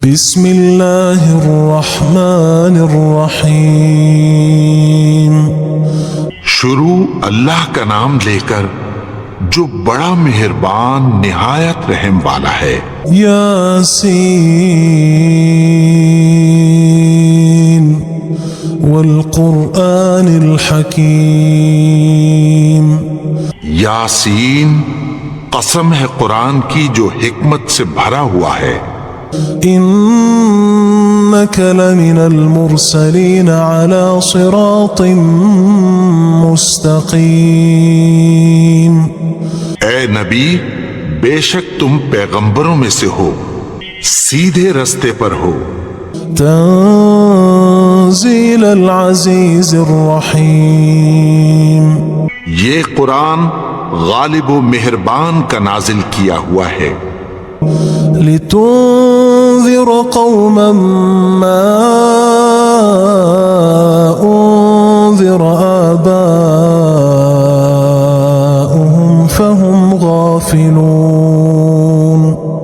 بسم اللہ الرحمن الرحیم۔ شروع اللہ کا نام لے کر جو بڑا مہربان نہایت رحم والا ہے۔ یاسین والقرآن الحکیم۔ یاسین، قسم ہے قرآن کی جو حکمت سے بھرا ہوا ہے۔ إنك لمن المرسلين على صراط مستقيم۔ اے نبی، بے شک تم پیغمبروں میں سے ہو، سیدھے رستے پر ہو۔ تنزيل العزيز الرحيم۔ یہ قرآن غالب و مہربان کا نازل کیا ہوا ہے۔ لتنذر قوما ما انذر آباؤهم فهم غافلون۔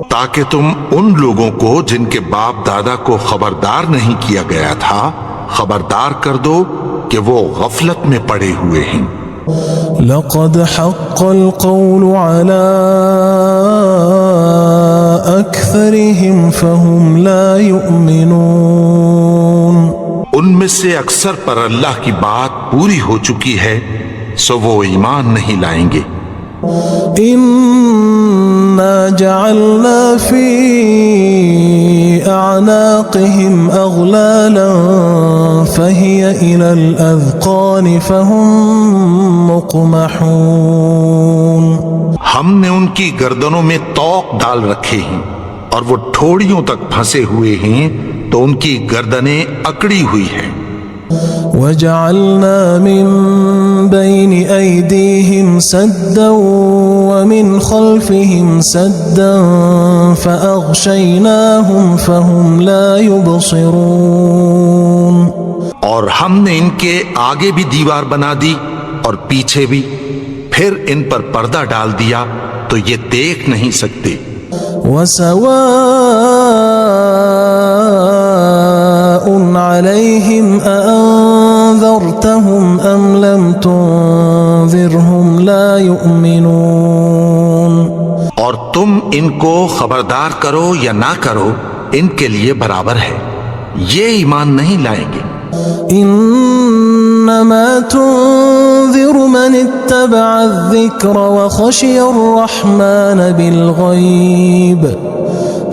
تاکہ تم ان لوگوں کو جن کے باپ دادا کو خبردار نہیں کیا گیا تھا خبردار کر دو کہ وہ غفلت میں پڑے ہوئے ہیں۔ لقد حق القول على أكثرهم فهم لا يؤمنون۔ ان میں سے اکثر پر اللہ کی بات پوری ہو چکی ہے سو وہ ایمان نہیں لائیں گے۔ إنا جعلنا في أعناقهم أغلالا فهي إلى الأذقان فهم مقمحون۔ ہم نے ان کی گردنوں میں طوق ڈال رکھے ہیں اور وہ ٹھوڑیوں تک پھنسے ہوئے ہیں تو ان کی گردنیں اکڑی ہوئی ہیں۔ وجعلنا من بين أيديهم سدا ومن خلفهم سدا فأغشيناهم فهم لا يبصرون۔ اور ہم نے ان کے آگے بھی دیوار بنا دی اور پیچھے بھی، پھر ان پر پردہ ڈال دیا تو یہ دیکھ نہیں سکتے۔ وسواء عليهم أأنذرتهم أم لم تنذرهم لا يؤمنون۔ اور تم ان کو خبردار کرو یا نہ کرو ان کے لیے برابر ہے، یہ ایمان نہیں لائیں گے۔ انما تنذر من اتبع الذکر وخشی الرحمن بالغیب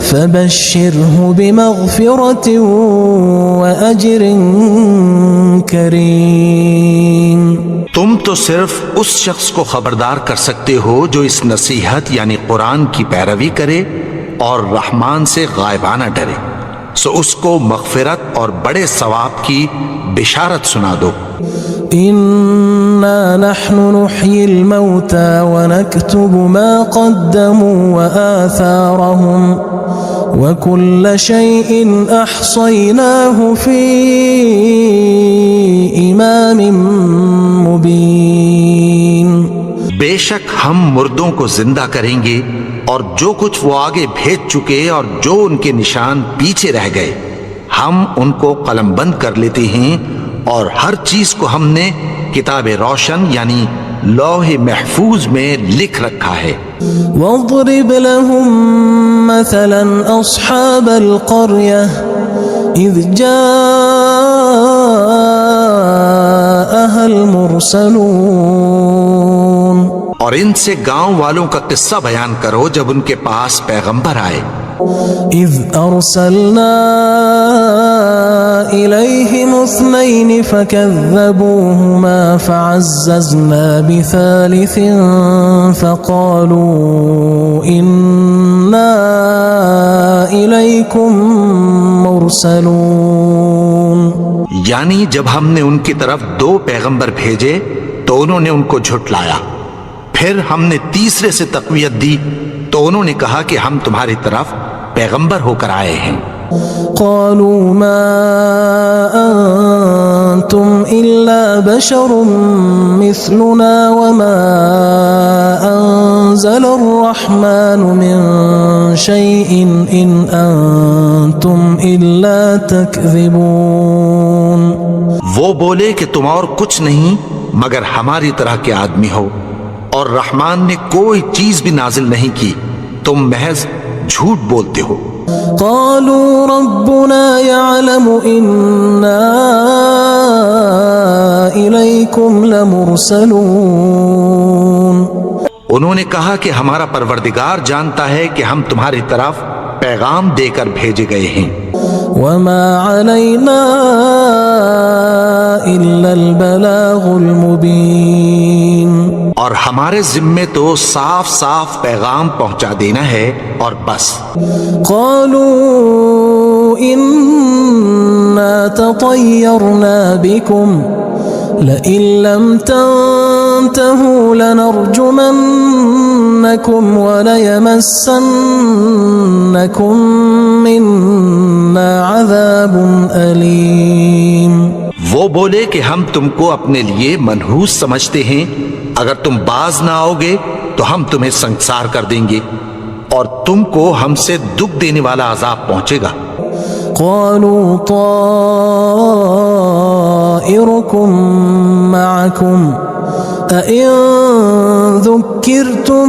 فبشره بمغفرة وأجر کریم۔ تم تو صرف اس شخص کو خبردار کر سکتے ہو جو اس نصیحت یعنی قرآن کی پیروی کرے اور رحمان سے غائبانہ ڈرے، سو اس کو مغفرت اور بڑے ثواب کی بشارت سنا دو۔ انا نحن نحيي الموتى ونكتب ما قدموا وآثارهم وكل شيء احصيناه في امام مبين۔ بے شک ہم مردوں کو زندہ کریں گے اور جو کچھ وہ آگے بھیج چکے اور جو ان کے نشان پیچھے رہ گئے ہم ان کو قلم بند کر لیتے ہیں، اور ہر چیز کو ہم نے کتاب روشن یعنی لوح محفوظ میں لکھ رکھا ہے۔ واضرب لهم مثلا اصحاب القرية اذ جاءها المرسلون۔ اور ان سے گاؤں والوں کا قصہ بیان کرو جب ان کے پاس پیغمبر آئے۔ اذ ارسلنا الیہم اثنین فکذبوہما فعززنا بثالث فقالوا انا الیکم مرسلون۔ یعنی جب ہم نے ان کی طرف 2 پیغمبر بھیجے تو انہوں نے ان کو جھٹلایا، پھر ہم نے تیسرے سے تقویت دی تو انہوں نے کہا کہ ہم تمہاری طرف پیغمبر ہو کر آئے ہیں۔ قالوا ما انتم الا بشر مثلنا وما انزل الرحمن من شيء ان أنتم إلا تكذبون. وہ بولے کہ تم اور کچھ نہیں مگر ہماری طرح کے آدمی ہو، اور رحمان نے کوئی چیز بھی نازل نہیں کی، تم محض جھوٹ بولتے ہو. قالوا ربنا يعلم إنا إليكم لمرسلون. انہوں نے کہا کہ ہمارا پروردگار جانتا ہے کہ ہم تمہاری طرف پیغام دے کر بھیجے گئے ہیں. وما علينا إلا البلاغ المبين. اور ہمارے ذمے تو صاف صاف پیغام پہنچا دینا ہے اور بس. قالوا إنا تطيرنا بكم لئن لم تنتهوا لنرجمنكم وليمسنكم منا عذاب أليم. وہ بولے کہ ہم تم کو اپنے لیے منحوس سمجھتے ہیں، اگر تم باز نہ آؤ گے تو ہم تمہیں سنسار کر دیں گے اور تم کو ہم سے دکھ دینے والا عذاب پہنچے گا. قالوا طائركم معكم أئن ذكرتم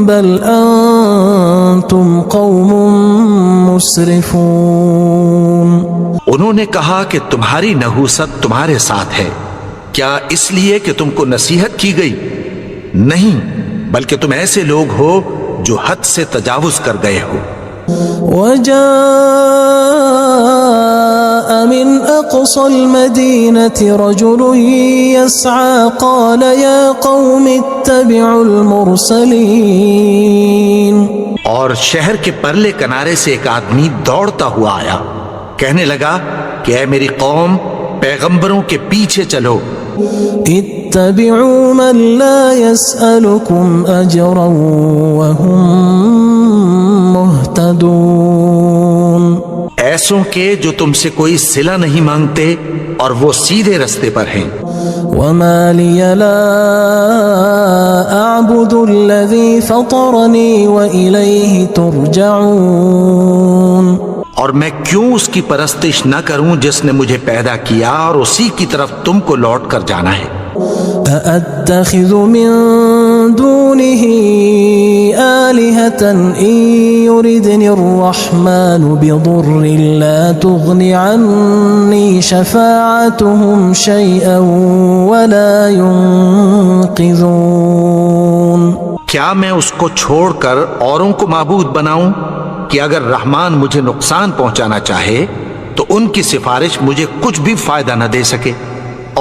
بل أنتم قوم مسرفون. انہوں نے کہا کہ تمہاری نحوست تمہارے ساتھ ہے، کیا اس لیے کہ تم کو نصیحت کی گئی؟ نہیں، بلکہ تم ایسے لوگ ہو جو حد سے تجاوز کر گئے ہو. وجاء من أقصى المدينة رجل يسعى قال يا قوم اتبعوا المرسلين. اور شہر کے پرلے کنارے سے ایک آدمی دوڑتا ہوا آیا، کہنے لگا کہ اے میری قوم، پیغمبروں کے پیچھے چلو. اتبعوا من لا يسألكم أجرا وهم مهتدون. ایسوں کے جو تم سے کوئی صلہ نہیں مانگتے اور وہ سیدھے رستے پر ہیں. وما لي لا أعبد الذي فطرني وإليه ترجعون. اور میں کیوں اس کی پرستش نہ کروں جس نے مجھے پیدا کیا اور اسی کی طرف تم کو لوٹ کر جانا ہے. أأتخذ من دونه آلهة إن يردني الرحمن بضر لا تغن عني شفاعتهم شيئا ولا ينقذون. کیا میں اس کو چھوڑ کر اوروں کو معبود بناؤں کہ اگر رحمان مجھے نقصان پہنچانا چاہے تو ان کی سفارش مجھے کچھ بھی فائدہ نہ دے سکے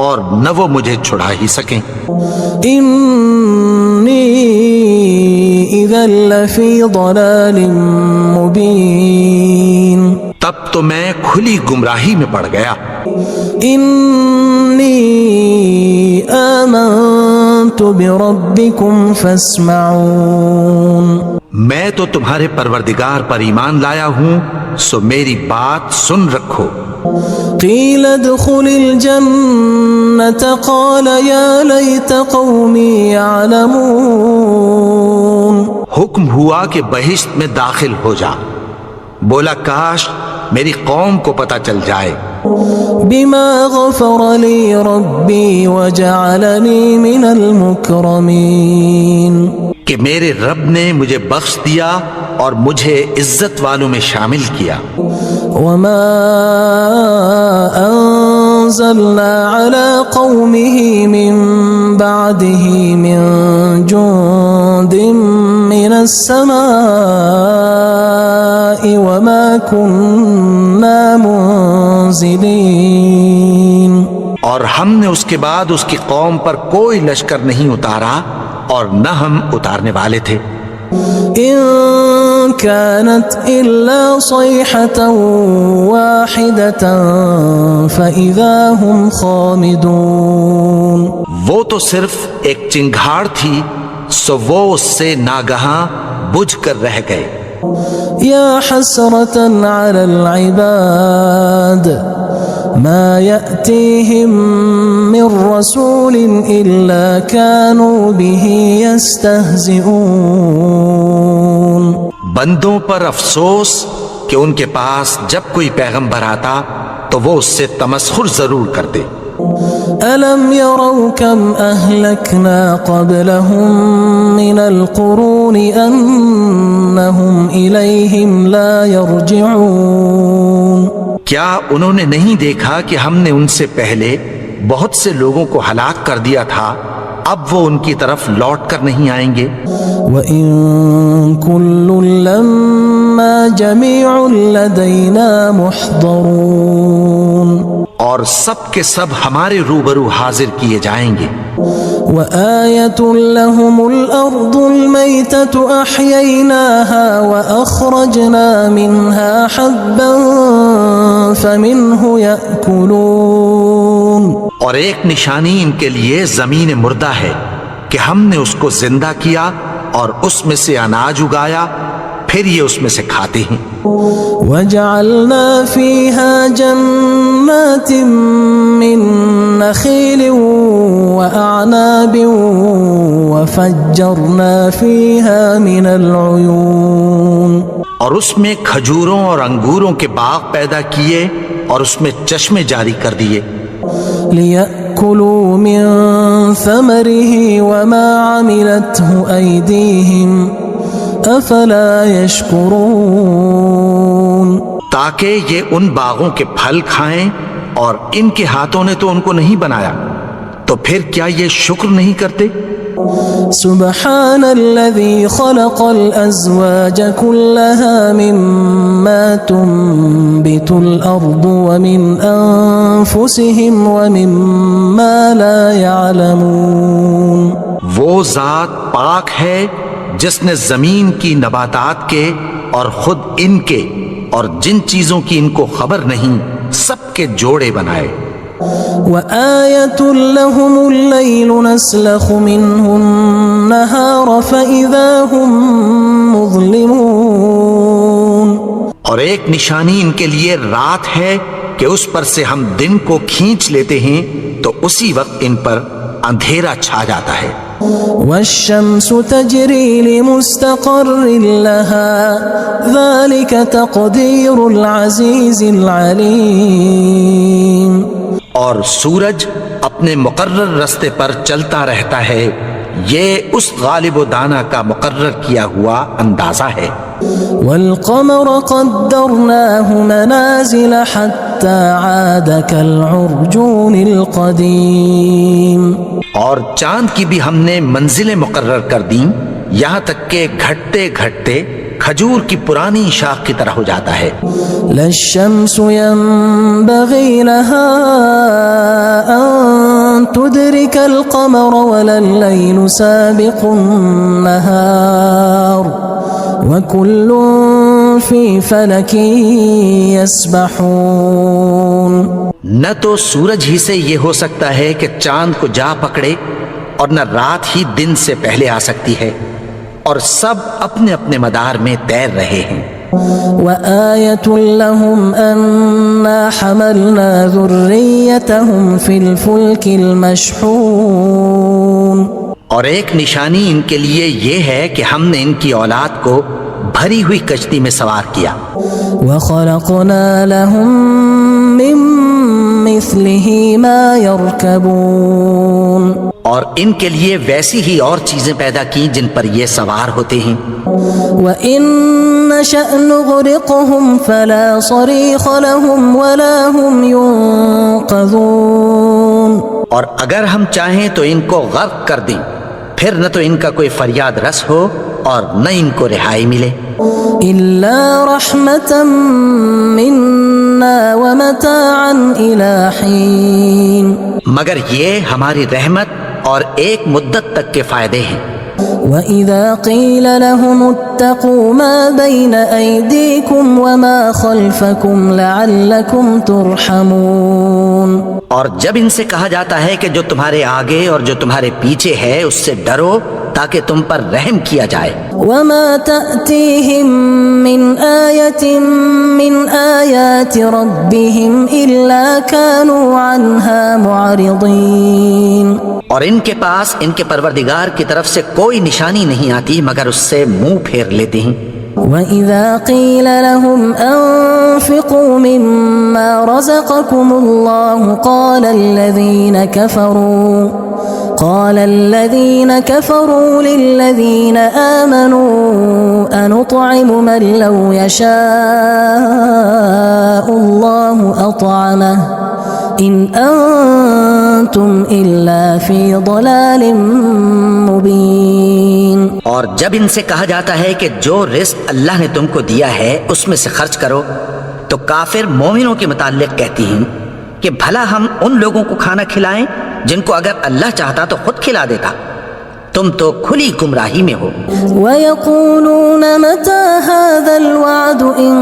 اور نہ وہ مجھے چھڑا ہی سکیں. إني إذا لفي ضلال مبين. تب تو میں کھلی گمراہی میں پڑ گیا. إني آمنت بربكم فاسمعون. میں تو تمہارے پروردگار پر ایمان لایا ہوں، سو میری بات سن رکھو. قيل ادخل الجنة قال يا ليت قومي يعلمون. حکم ہوا کہ بہشت میں داخل ہو جا. بولا کاش میری قوم کو پتہ چل جائے. بما غفر لي ربي وجعلني من المكرمين. کہ میرے رب نے مجھے بخش دیا اور مجھے عزت والوں میں شامل کیا. وما أنزلنا على قومه من بعده من جند من السماء وما كنا منزلين. اور ہم نے اس کے بعد اس کی قوم پر کوئی لشکر نہیں اتارا اور نہ ہم اتارنے والے تھے. إن كانت إلا صيحة واحدة فإذا هم خامدون. وہ تو صرف ایک چنگھاڑ تھی، سو وہ اس سے ناگہاں بجھ کر رہ گئے. يا حسرة على العباد ما يأتيهم من رسول إلا كانوا به يستهزئون. بندوں پر افسوس کہ ان کے پاس جب کوئی پیغمبر آتا تو وہ اس سے تمسخر ضرور کرتے۔ أَلَمْ يَرَوْا كَمْ أَهْلَكْنَا قَبْلَهُمْ مِنَ الْقُرُونِ أَنَّهُمْ إِلَيْهِمْ لَا يَرْجِعُونَ۔ کیا انہوں نے نہیں دیکھا کہ ہم نے ان سے پہلے بہت سے لوگوں کو ہلاک کر دیا تھا، اب وہ ان کی طرف لوٹ کر نہیں آئیں گے۔ وَإِن كُلٌّ لَمَّا جَمِيعٌ لَدَيْنَا مُحْضَرُونَ، اور سب کے سب ہمارے روبرو حاضر کیے جائیں گے۔ وَآيَةٌ لَهُمُ الْأَرْضُ الْمَيْتَةُ أَحْيَيْنَاهَا وَأَخْرَجْنَا مِنْهَا حَبًّا فَمِنْهُ يَأْكُلُونَ۔ اور ایک نشانی ان کے لیے زمین مردہ ہے کہ ہم نے اس کو زندہ کیا اور اس میں سے اناج اگایا، پھر یہ اس میں سے کھاتے ہیں۔ وَجَعَلْنَا فِيهَا جَنَّاتٍ مِّن نَخِيلٍ وَأَعْنَابٍ وَفَجَّرْنَا فِيهَا مِنَ الْعُيُونِ، اور اس میں کھجوروں اور انگوروں کے باغ پیدا کیے اور اس میں چشمے جاری کر دیے۔ لِيَأْكُلُوا مِن ثَمَرِهِ وَمَا عَمِلَتْهُ أَيْدِيهِمْ أَفَلَا يَشْكُرُونَ، تاکہ یہ ان باغوں کے پھل کھائیں، اور ان کے ہاتھوں نے تو ان کو نہیں بنایا، تو پھر کیا یہ شکر نہیں کرتے؟ سبحان الذي خلق الأزواج كلها مما تنبت الأرض ومن أنفسهم ومما لا يعلمون۔ وہ ذات پاک ہے جس نے زمین کی نباتات کے اور خود ان کے اور جن چیزوں کی ان کو خبر نہیں سب کے جوڑے بنائے۔ وَآيَةٌ لَهُمُ اللَّيْلُ نَسْلَخُ مِنْهُ النَّهَارَ فَإِذَا هُمْ مُظْلِمُونَ، اور ایک نشانی ان کے لیے رات ہے کہ اس پر سے ہم دن کو کھینچ لیتے ہیں تو اسی وقت ان پر اندھیرا چھا جاتا ہے۔ وَالشَّمْسُ تَجْرِي لِمُسْتَقَرٍّ لَهَا ذَلِكَ تَقْدِيرُ الْعَزِيزِ الْعَلِيمِ، اور سورج اپنے مقرر رستے پر چلتا رہتا ہے، یہ اس غالب و دانا کا مقرر کیا ہوا اندازہ ہے۔ وَالْقَمَرَ قَدَّرْنَاهُ مَنَازِلَ حَتَّى عَادَ كَالْعُرْجُونِ الْقَدِيمِ، اور چاند کی بھی ہم نے منزلیں مقرر کر دیں، یہاں تک کہ گھٹتے گھٹتے کھجور کی پرانی شاخ کی طرح ہو جاتا ہے۔ لا الشمس ينبغي لها أن تدرك القمر ولا الليل سابق النهار وكل في فلك يسبحون۔ نہ تو سورج ہی سے یہ ہو سکتا ہے کہ چاند کو جا پکڑے، اور نہ رات ہی دن سے پہلے آ سکتی ہے، اور سب اپنے اپنے مدار میں تیر رہے ہیں۔ وَآيَةٌ لَهُمْ أَنَّا حَمَلْنَا ذُرِّيَّتَهُمْ فِي الْفُلْكِ الْمَشْحُونِ، اور ایک نشانی ان کے لیے یہ ہے کہ ہم نے ان کی اولاد کو بھری ہوئی کشتی میں سوار کیا۔ وَخَلَقْنَا لَهُم مِّن مِّثْلِهِ مَا يَرْكَبُونَ، اور ان کے لیے ویسی ہی اور چیزیں پیدا کی جن پر یہ سوار ہوتے ہیں۔ وَإِن نَّشَأْ نُغْرِقْهُمْ فَلَا صَرِيخَ لَهُمْ وَلَا هُمْ يُنقَذُونَ، اور اگر ہم چاہیں تو ان کو غرق کر دیں، پھر نہ تو ان کا کوئی فریاد رس ہو اور نہ ان کو رہائی ملے۔ إِلَّا رَحْمَةً مِّنَّا وَمَتَاعًا إِلَىٰ حِينٍ، مگر یہ ہماری رحمت اور ایک مدت تک کے فائدے ہیں۔ وَإِذَا قِيلَ لَهُمُ اتَّقُوا مَا بَيْنَ أَيْدِيكُمْ وَمَا خَلْفَكُمْ لَعَلَّكُمْ تُرْحَمُونَ، اور جب ان سے کہا جاتا ہے کہ جو تمہارے آگے اور جو تمہارے پیچھے ہے اس سے ڈرو تاکہ تم پر رحم کیا جائے۔ وَمَا تَأْتِيهِم مِّنْ آيَةٍ مِّنْ آيَاتِ رَبِّهِمْ إِلَّا كَانُوا عَنْهَا مُعْرِضِينَ، اور ان کے پاس ان کے پروردگار کی طرف سے کوئی نشانی نہیں آتی مگر اس سے منہ پھیر لیتے ہیں۔ وَإِذَا قِيلَ لَهُمْ أَنفِقُوا مِمَّا رَزَقَكُمُ اللَّهُ قَالَ الَّذِينَ كَفَرُوا لِلَّذِينَ آمَنُوا أَنُطْعِمُ مَن لَّوْ يَشَاءُ اللَّهُ أَطْعَمَهُ إِنْ أَنتُمْ إِلَّا فِي ضَلَالٍ مُبِينٍ۔ اور جب ان سے کہا جاتا ہے کہ جو رزق اللہ نے تم کو دیا ہے اس میں سے خرچ کرو، تو کافر مومنوں کے متعلق کہتی ہیں کہ بھلا ہم ان لوگوں کو کھانا کھلائیں جن کو اگر اللہ چاہتا تو خود کھلا دیتا، تم تو کھلی گمراہی میں ہو۔ وَيَقُولُونَ مَتَى هَذَا الْوَعْدُ إِن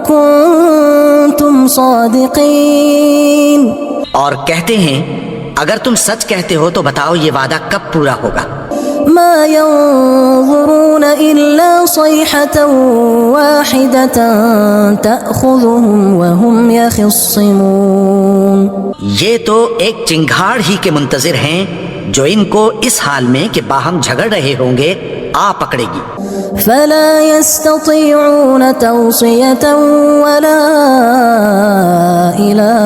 كُنتُمْ صَادِقِينَ، اور کہتے ہیں اگر تم سچ کہتے ہو تو بتاؤ یہ وعدہ کب پورا ہوگا۔ مَا يَنظُرُونَ إِلَّا صَيْحَةً وَاحِدَةً تَأْخُذُهُمْ وَهُمْ يَخِصِّمُونَ، یہ تو ایک چنگھاڑ ہی کے منتظر ہیں جو ان کو اس حال میں کہ باہم جھگڑ رہے ہوں گے آ پکڑے گی۔ فَلَا يَسْتَطِيعُونَ تَوْصِيَةً وَلَا إِلَىٰ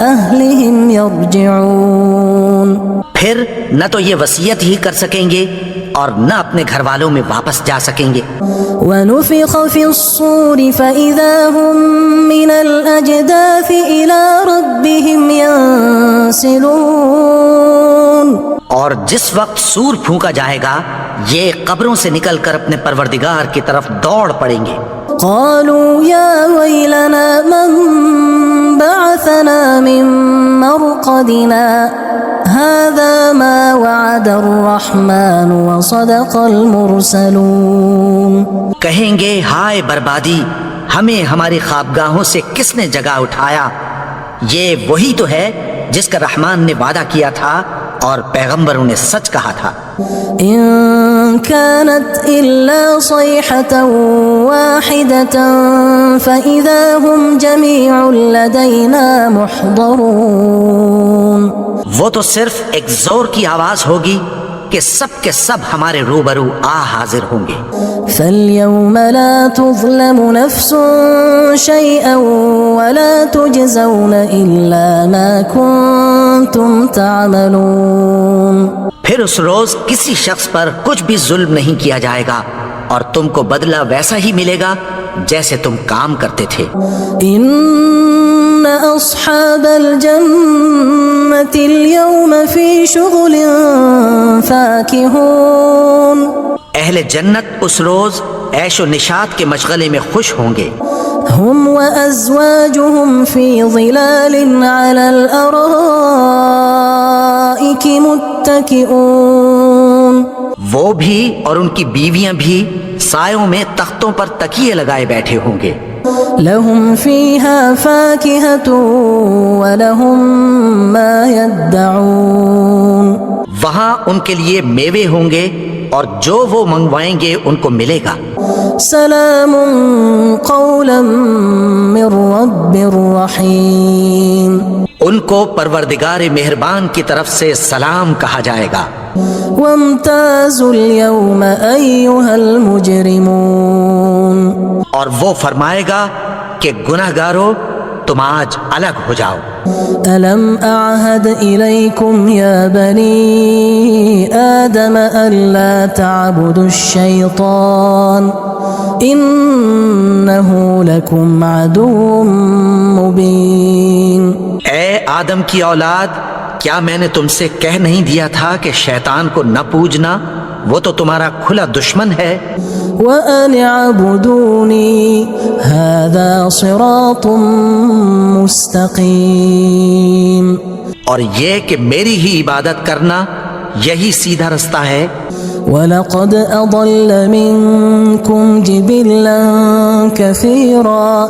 أَهْلِهِمْ يَرْجِعُونَ، پھر نہ تو یہ وصیت ہی کر سکیں گے اور نہ اپنے گھر والوں میں واپس جا سکیں گے۔ وَنُفِخَ فِي الصُّورِ فَإِذَا هُم مِّنَ الْأَجْدَاثِ إِلَىٰ رَبِّهِمْ يَنسِلُونَ، اور جس وقت سور پھونکا جائے گا یہ قبروں سے نکل کر اپنے پروردگار کی طرف دوڑ پڑیں گے۔ قالوا يا ويلنا من بعثنا من مرقدنا هذا ما وعد الرحمن وصدق المرسلون، کہیں گے ہائے بربادی، ہمیں ہماری خوابگاہوں سے کس نے جگا اٹھایا، یہ وہی تو ہے جس کا رحمان نے وعدہ کیا تھا اور پیغمبروں نے سچ کہا تھا۔ إن كانت إلا صيحة واحدة فإذا هم جميع لدينا محضرون، وہ تو صرف ایک زور کی آواز ہوگی کہ سب کے سب ہمارے روبرو آ حاضر ہوں گے۔ فَالْيَوْمَ لَا تُظْلَمُ نَفْسٌ شَيْئًا وَلَا تُجْزَوْنَ إِلَّا مَا كُنتُمْ تَعْمَلُونَ، پھر اس روز کسی شخص پر کچھ بھی ظلم نہیں کیا جائے گا اور تم کو بدلہ ویسا ہی ملے گا جیسے تم کام کرتے تھے۔ إِنَّ أَصْحَابَ الْجَنَّةِ الْيَوْمَ فِي شُغُلٍ فَاكِهُونَ، اہل جنت اس روز عیش و نشاط کے مشغلے میں خوش ہوں گے۔ هُمْ وَأَزْوَاجُهُمْ فِي ظِلَالٍ عَلَى الْأَرَائِكِ مُتَّكِئُونَ، وہ بھی اور ان کی بیویاں بھی سایوں میں تختوں پر تکیے لگائے بیٹھے ہوں گے۔ لَهُمْ فِيهَا فَاكِهَةٌ وَلَهُمْ مَا يَدَّعُونَ، وہاں ان کے لیے میوے ہوں گے اور جو وہ منگوائیں گے ان کو ملے گا۔ سلام قولا من رب رحیم، ان کو پروردگار مہربان کی طرف سے سلام کہا جائے گا۔ وامتازوا اليوم ایھا المجرمون، اور وہ فرمائے گا کہ گناہگارو تم آج الگ ہو جاؤ۔ ألم أعهد إليكم يا بني آدم ألا تعبدوا الشيطان إنه لكم عدو مبين۔ اے آدم کی اولاد، کیا میں نے تم سے کہہ نہیں دیا تھا کہ شیطان کو نہ پوجنا، وہ تو تمہارا کھلا دشمن ہے۔ وَأَنِ اعْبُدُونِي هَذَا صِرَاطٌ مُسْتَقِيمٌ، اور یہ کہ میری ہی عبادت کرنا یہی سیدھا رستہ ہے۔ وَلَقَدْ أَضَلَّ مِنكُمْ جِبِلًّا كَثِيرًا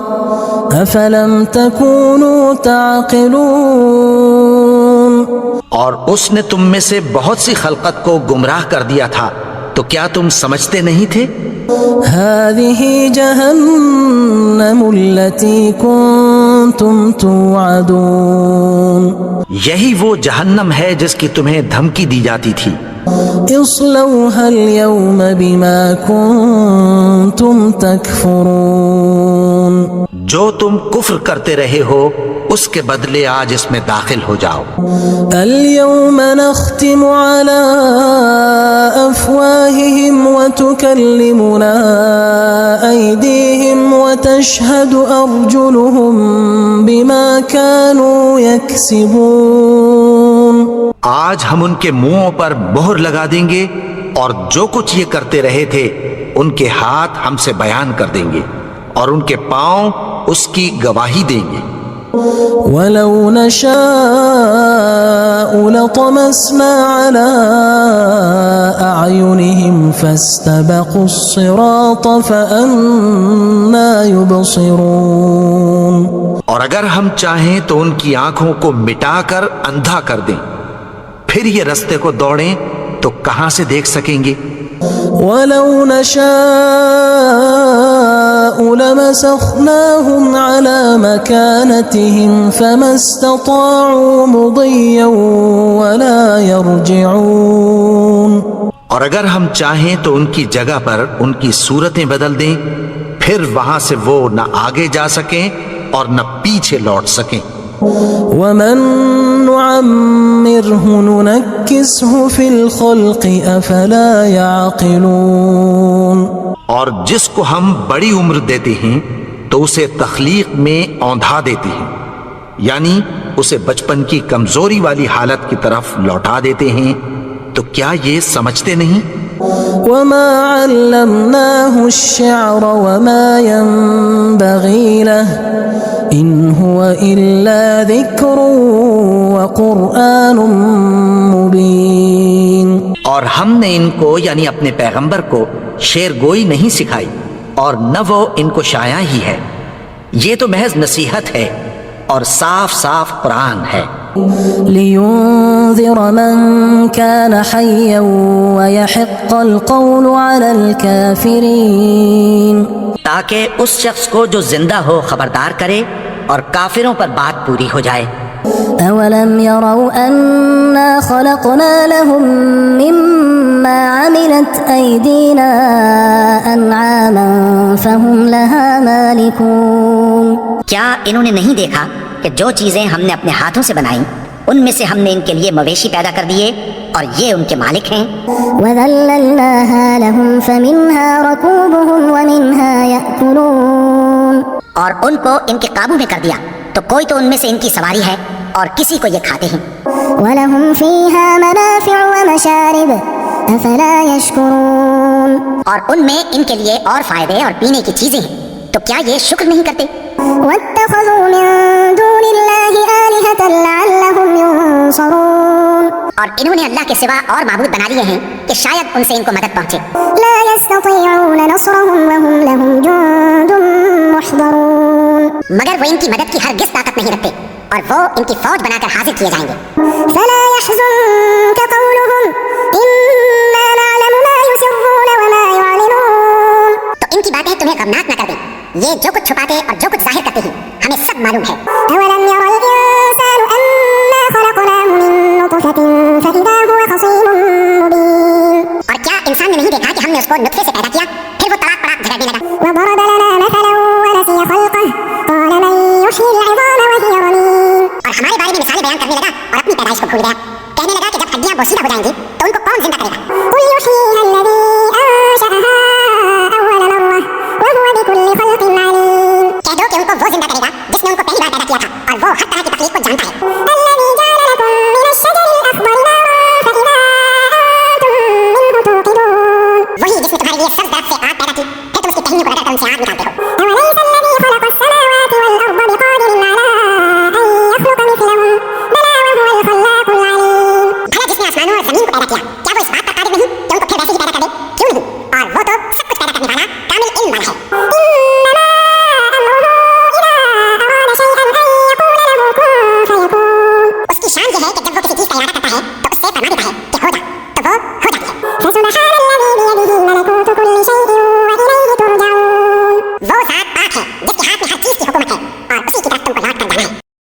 أَفَلَمْ تَكُونُوا تَعْقِلُونَ، اور اس نے تم میں سے بہت سی خلقت کو گمراہ کر دیا تھا، تو کیا تم سمجھتے نہیں تھے؟ هذه جهنم التي كنتم كنتم توعدون یہی وہ جہنم ہے جس کی تمہیں دھمکی دی جاتی تھی. اصلوها اليوم بما كنتم تكفرون جو تم کفر کرتے رہے ہو اس کے بدلے آج اس میں داخل ہو جاؤ. اليوم نختم على أفواههم وتكلمنا أيديهم وتشهد أرجلهم بما كانوا يكسبون. آج ہم ان کے منہوں پر مہر لگا دیں گے اور جو کچھ یہ کرتے رہے تھے ان کے ہاتھ ہم سے بیان کر دیں گے اور ان کے پاؤں اس کی گواہی دیں گے. ولو نشاء لطمسنا على أعينهم فاستبقوا الصراط فأنى يبصرون. اور اگر ہم چاہیں تو ان کی آنکھوں کو مٹا کر اندھا کر دیں، پھر یہ رستے کو دوڑیں تو کہاں سے دیکھ سکیں گے. ولو نشاء لمسخناهم على مكانتهم فما استطاعوا مضيا ولا يرجعون. اور اگر ہم چاہیں تو ان کی جگہ پر ان کی صورتیں بدل دیں، پھر وہاں سے وہ نہ آگے جا سکیں اور نہ پیچھے لوٹ سکیں. ومن نعمره ننكسه في الخلق افلا يعقلون. اور جس کو ہم بڑی عمر دیتے ہیں تو اسے تخلیق میں اوندھا دیتے ہیں، یعنی اسے بچپن کی کمزوری والی حالت کی طرف لوٹا دیتے ہیں. تو کیا یہ سمجھتے نہیں؟ وما علمناه الشعر وما ينبغي له إن هو إلا ذكر وقرآن مبين. اور ہم نے ان کو یعنی اپنے پیغمبر کو شعر گوئی نہیں سکھائی اور نہ وہ ان کو شایا ہی ہے، یہ تو محض نصیحت ہے اور صاف صاف قرآن ہے. لينذر من كان حيا ويحق القول على الكافرين. تاکہ اس شخص کو جو زندہ ہو خبردار کرے اور کافروں پر بات پوری ہو جائے. أولم يروا أنا خلقنا لهم مما عملت أيدينا أنعاما فهم لها مالكون. کیا انہوں نے نہیں دیکھا کہ جو چیزیں ہم نے اپنے ہاتھوں سے بنائیں ان میں سے ہم نے ان کے لیے مویشی پیدا کر دیے اور یہ ان کے مالک ہیں. وَذَلَّلْنَاهَا لَهُمْ فَمِنْهَا رَكُوبُهُمْ وَمِنْهَا يَأْكُلُونَ. اور ان کو ان کے قابو میں کر دیا تو کوئی تو ان میں سے ان کی سواری ہے اور کسی کو یہ کھاتے ہیں. وَلَهُمْ فِيهَا مَنَافِعُ وَمَشَارِبُ أَفَلَا يَشْكُرُونَ. اور ان میں ان کے لیے اور فائدے اور پینے کی چیزیں ہیں تو کیا یہ شکر نہیں کرتے. وَاتَّخَذُوا مِن دُونِ اللَّهِ آلِهَةً لَعَلَّهُمْ يُنصَرُونَ. اور انہوں نے اللہ کے سوا اور معبود بنا لیے ہیں کہ شاید ان سے ان کو مدد پہنچے. لَا يَسْتَطِيعُونَ نَصْرَهُمْ وَهُمْ لَهُمْ جُندٌ مُحْضَرُونَ. مگر وہ ان کی مدد کی ہرگز طاقت نہیں رکھتے اور وہ ان کی فوج بنا کر حاضر کیے جائیں گے. فَلَا يَحْزُنكَ قَوْلُهُمْ إِنَّا نَعْلَمُ مَا يُسِرُّونَ وَمَا يُعْلِنُونَ. تو ان کی باتیں تمہیں غمناک نہ کر دیں، یہ جو کچھ چھپاتے اور جو کچھ ظاہر کرتے ہیں ہمیں سب معلوم ہے. أَوَلَمْ يَرَ الْإِنسَانُ أَنَّا خَلَقْنَاهُ مِن نُطْفَةٍ فَإِذَا هُوَ خَصِيمٌ مُبِينٌ. اور کیا انسان نے نہیں دیکھا کہ ہم نے اس کو نطفے سے پیدا کیا پھر وہ تڑاک پڑاک جھگڑنے لگا. وَضَرَبَ لَنَا مَثَلًا وَنَسِيَ خَلْقَهُ قَالَ مَن يُحْيِي الْعِظَامَ وَهِيَ رَمِيمٌ. اور ہمارے بارے میں مثالیں بیان کرنے لگا اور اپنی پیدائش کو بھول گیا، کہنے لگا کہ جب ہڈیاں بوسیدہ ہو جائیں گی تو ان کو کون زندہ کرے گا. قُلْ يُحْيِيهَا الَّذِي أَنشَأَهَا أَوَّلَ مَرَّةٍ وَهُوَ بِكُلِّ خَلْقٍ عَلِيمٌ. کہہ دو کہ ان کو وہ زندہ کرے گا جس نے ان کو پہلی بار پیدا کیا تھا اور وہ ہر طرح کی تخلیق کو جانتا ہے. الَّذِي جَعَلَ لَكُم مِّنَ الشَّجَرِ الْأَخْضَرِ نَارًا فَإِذَا أَنتُم مِّنْهُ تُوقِدُونَ. وہی جس نے تمہارے لیے سبز درخت سے آگ پیدا کی